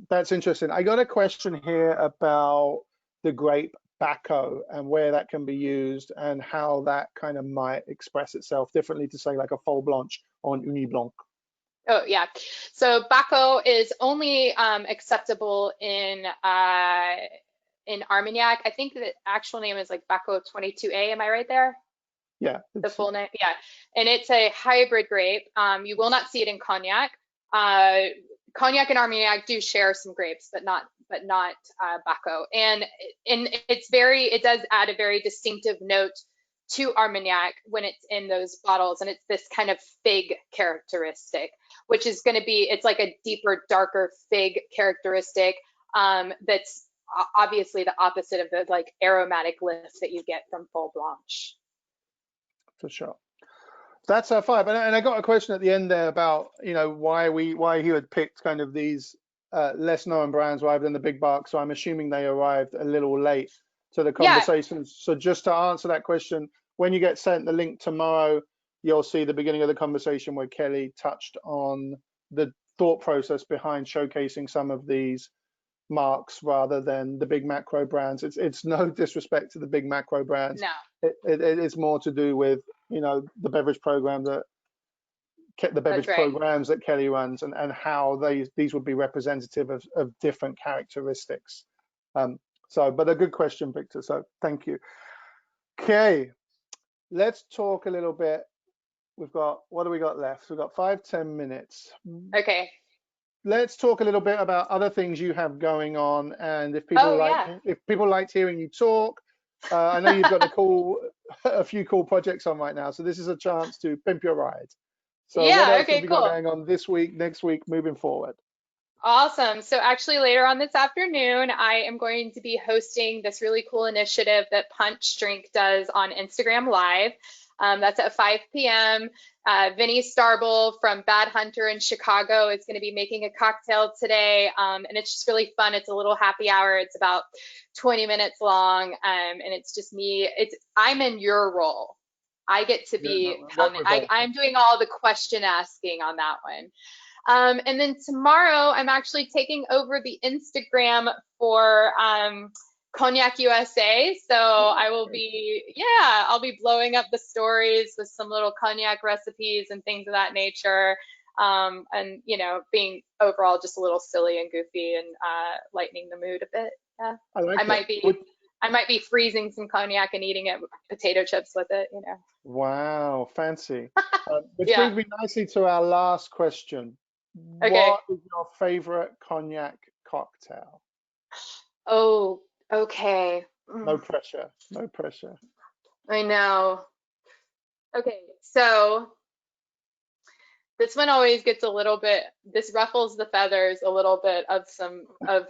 that's interesting. I got a question here about the grape Bacco and where that can be used and how that kind of might express itself differently to say like a Fol Blanche or an Uni Blanc. Oh yeah, so Bacco is only acceptable in Armagnac. I think the actual name is like Bacco 22A. Am I right there? Yeah. The full name, yeah. And it's a hybrid grape. You will not see it in cognac. Cognac and Armagnac do share some grapes, but not Bacco. And it does add a very distinctive note to Armagnac when it's in those bottles, and it's this kind of fig characteristic, which is going to be, it's like a deeper, darker fig characteristic that's obviously the opposite of the like aromatic lift that you get from Fol Blanche. For sure. That's 5. And I got a question at the end there about why he had picked kind of these less known brands rather than the big bark. So I'm assuming they arrived a little late to the conversation. Yeah. So just to answer that question, when you get sent the link tomorrow, you'll see the beginning of the conversation where Kellie touched on the thought process behind showcasing some of these marks rather than the big macro brands. It's no disrespect to the big macro brands. No. It is more to do with the beverage program programs that Kellie runs and how these would be representative of different characteristics. But a good question, Victor. So thank you. Okay, let's talk a little bit. What do we got left? We've got 5-10 minutes. Okay. Let's talk a little bit about other things you have going on, and if people liked hearing you talk. I know you've got a few cool projects on right now, so this is a chance to pimp your ride. So what else have you got going on this week, next week, moving forward? Awesome. So actually later on this afternoon, I am going to be hosting this really cool initiative that Punch Drink does on Instagram Live. That's at 5 p.m. Vinny Starble from Bad Hunter in Chicago is going to be making a cocktail today, and it's just really fun. It's a little happy hour. It's about 20 minutes long, and it's just me. I'm in your role. I get to be I'm doing all the question asking on that one. And then tomorrow, I'm actually taking over the Instagram for Cognac USA. So I will be, I'll be blowing up the stories with some little cognac recipes and things of that nature. And, you know, being overall just a little silly and goofy and lightening the mood a bit. Yeah. I might be freezing some cognac and eating it with potato chips with it, you know. Wow, fancy. Which brings me nicely to our last question. Okay. What is your favorite cognac cocktail? Oh, okay. No pressure, no pressure. I know. Okay, so this one always gets a little bit, this ruffles the feathers a little bit of some of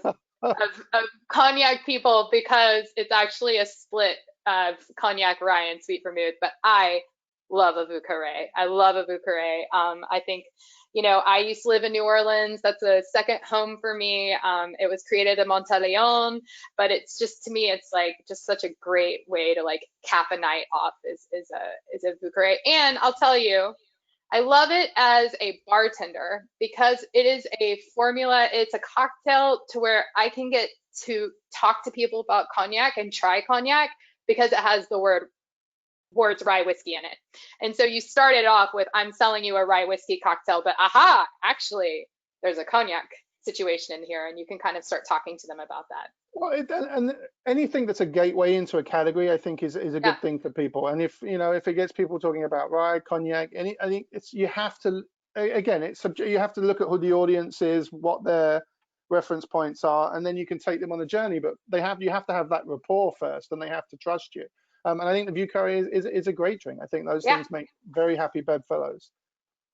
cognac people, because it's actually a split of cognac, rye, and sweet vermouth. But I love a Vieux Carré. I love a Vieux Carré. I think, you know, I used to live in New Orleans. That's a second home for me. It was created in Monteleone, but it's just, to me, it's like just such a great way to like cap a night off is a Vieux Carré. And I'll tell you, I love it as a bartender because it is a formula. It's a cocktail to where I can get to talk to people about cognac and try cognac because it has the words rye whiskey in it. And so you start it off with, I'm selling you a rye whiskey cocktail, but aha, actually, there's a cognac situation in here, and you can kind of start talking to them about that. Well, and anything that's a gateway into a category, I think, is a good thing for people. And if it gets people talking about rye, cognac, I think you have to, again, you have to look at who the audience is, what their reference points are, and then you can take them on a journey. But you have to have that rapport first, and they have to trust you. And I think the Vieux Carré is a great drink. I think those things make very happy bedfellows.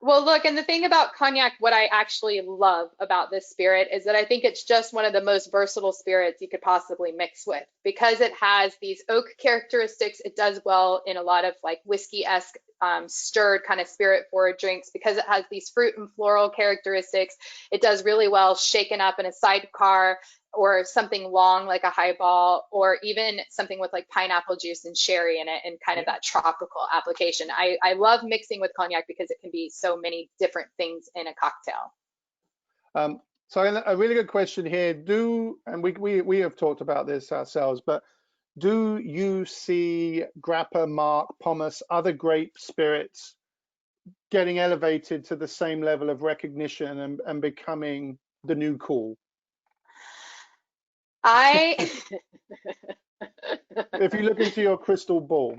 Well, look, and the thing about cognac, what I actually love about this spirit is that I think it's just one of the most versatile spirits you could possibly mix with, because it has these oak characteristics. It does well in a lot of like whiskey-esque stirred kind of spirit forward drinks because it has these fruit and floral characteristics. It does really well shaken up in a sidecar or something long like a highball, or even something with like pineapple juice and sherry in it and kind of that tropical application. I love mixing with cognac because it can be so many different things in a cocktail. So a really good question here. And we have talked about this ourselves, but do you see grappa, marc, pomace, other grape spirits getting elevated to the same level of recognition and becoming the new cool? If you look into your crystal ball.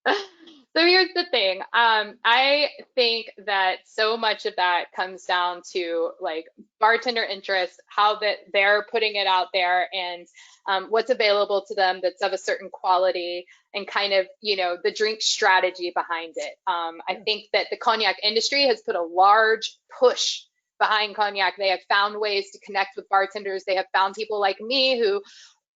So here's the thing. I think that so much of that comes down to like bartender interest, how that they're putting it out there, and what's available to them that's of a certain quality, and kind of, you know, the drink strategy behind it. I think that the cognac industry has put a large push behind cognac. They have found ways to connect with bartenders. They have found people like me who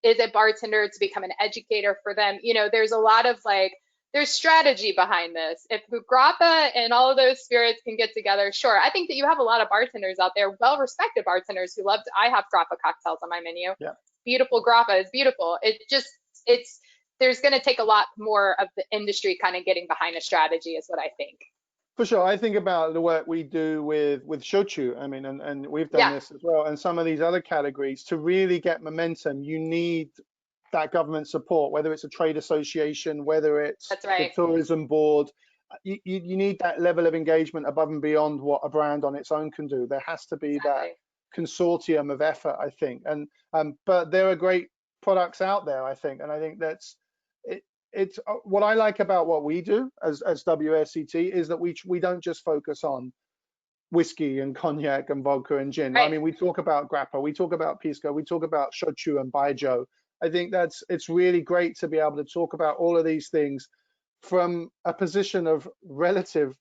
is a bartender to become an educator for them. You know, there's a lot of like, there's strategy behind this. If grappa and all of those spirits can get together, sure. I think that you have a lot of bartenders out there, well-respected bartenders who I have grappa cocktails on my menu. Yeah. Beautiful grappa is beautiful. There's going to take a lot more of the industry kind of getting behind a strategy is what I think. For sure. I think about the work we do with shochu. I mean, and we've done this as well. And some of these other categories, to really get momentum, you need that government support, whether it's a trade association, whether it's the tourism board. You need that level of engagement above and beyond what a brand on its own can do. There has to be that consortium of effort, I think. And but there are great products out there, I think. And I think that's it's what I like about what we do as WSET is that we don't just focus on whiskey and cognac and vodka and gin. I mean, we talk about grappa, we talk about pisco, we talk about shochu and baijiu. I think it's really great to be able to talk about all of these things from a position of relative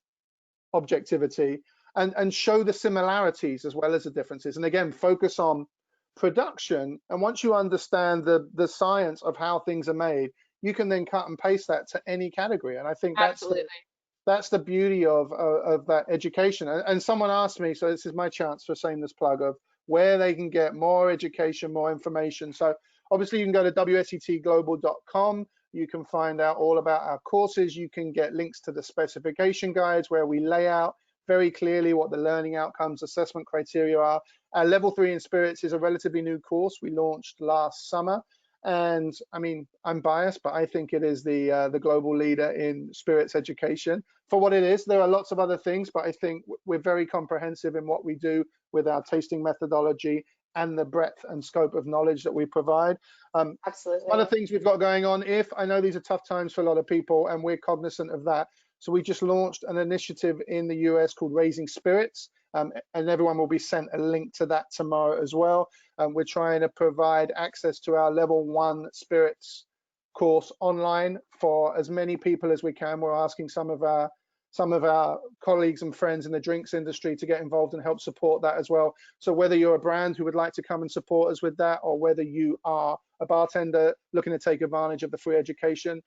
objectivity and show the similarities as well as the differences. And again, focus on production. And once you understand the science of how things are made, you can then cut and paste that to any category. And I think Absolutely. that's the beauty of that education. And someone asked me, so this is my chance for a shameless plug of where they can get more education, more information. So obviously you can go to wsetglobal.com. You can find out all about our courses. You can get links to the specification guides where we lay out very clearly what the learning outcomes, assessment criteria are. Our level 3 in spirits is a relatively new course we launched last summer. And I mean, I'm biased, but I think it is the global leader in spirits education for what it is. There are lots of other things, but I think we're very comprehensive in what we do with our tasting methodology and the breadth and scope of knowledge that we provide. Absolutely. One of the things we've got going on, I know these are tough times for a lot of people, and we're cognizant of that. So we just launched an initiative in the US called Raising Spirits, and everyone will be sent a link to that tomorrow as well. We're trying to provide access to our level 1 spirits course online for as many people as we can. We're asking some of our colleagues and friends in the drinks industry to get involved and help support that as well. So whether you're a brand who would like to come and support us with that, or whether you are a bartender looking to take advantage of the free education,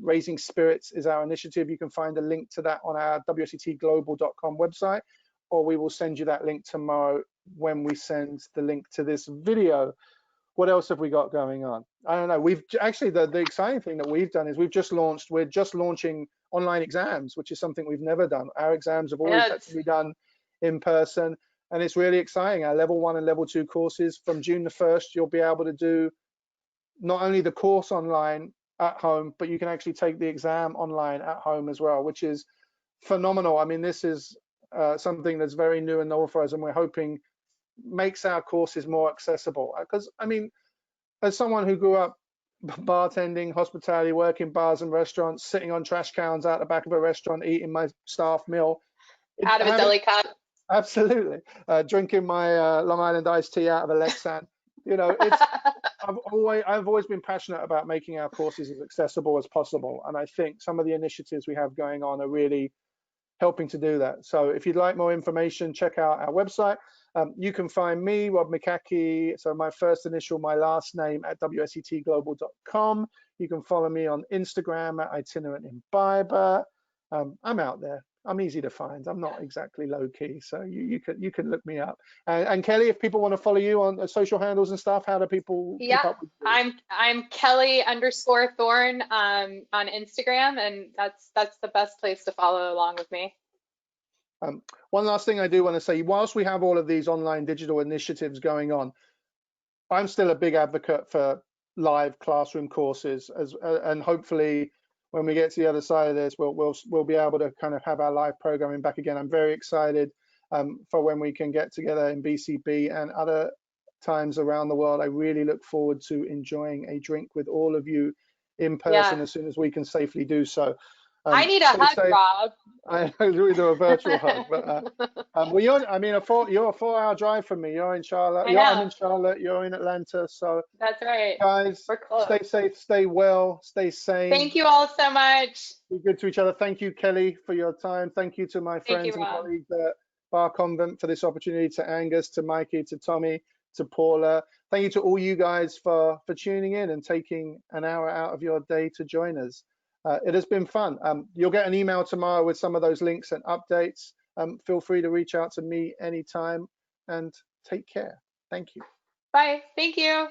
Raising Spirits is our initiative. You can find a link to that on our wsetglobal.com website, or we will send you that link tomorrow when we send the link to this video. What else have we got going on? I don't know. We've actually, the exciting thing that we've done is we're just launching online exams, which is something we've never done. Our exams have always had to be done in person, and it's really exciting. Our level 1 and level 2 courses, from June the 1st, you'll be able to do not only the course online at home, but you can actually take the exam online at home as well, which is phenomenal. I mean, this is something that's very new and novel for us, and we're hoping makes our courses more accessible. Because I mean, as someone who grew up bartending, hospitality, working bars and restaurants, sitting on trash cans out the back of a restaurant, eating my staff meal out of a deli cup. Absolutely, drinking my Long Island iced tea out of a Lexan. You know, it's I've always been passionate about making our courses as accessible as possible, and I think some of the initiatives we have going on are really helping to do that. So if you'd like more information, check out our website. You can find me, Rob McCaughey, so my first initial, my last name, at wsetglobal.com. You can follow me on Instagram at itinerant imbiber. I'm out there. I'm easy to find. I'm not exactly low key, so you can look me up. And Kelly, if people want to follow you on social handles and stuff, how do people keep up with you? I'm Kellie_Thorn on Instagram, and that's the best place to follow along with me. One last thing I do want to say, whilst we have all of these online digital initiatives going on, I'm still a big advocate for live classroom courses, and hopefully when we get to the other side of this, we'll be able to kind of have our live programming back again. I'm very excited for when we can get together in BCB and other times around the world. I really look forward to enjoying a drink with all of you in person as soon as we can safely do so. I need a hug, Rob. I really do a virtual hug, but well, you're a 4-hour drive from me. You're in Charlotte. I'm in Charlotte. You're in Atlanta. So that's right, guys. We're close. Stay safe, stay well, stay sane. Thank you all so much. Be good to each other. Thank you, Kelly, for your time. Thank you to my friends and colleagues at Bar Convent for this opportunity. To Angus, to Mikey, to Tommy, to Paula. Thank you to all you guys for tuning in and taking an hour out of your day to join us. It has been fun. You'll get an email tomorrow with some of those links and updates. Feel free to reach out to me anytime, and take care. Thank you. Bye. Thank you.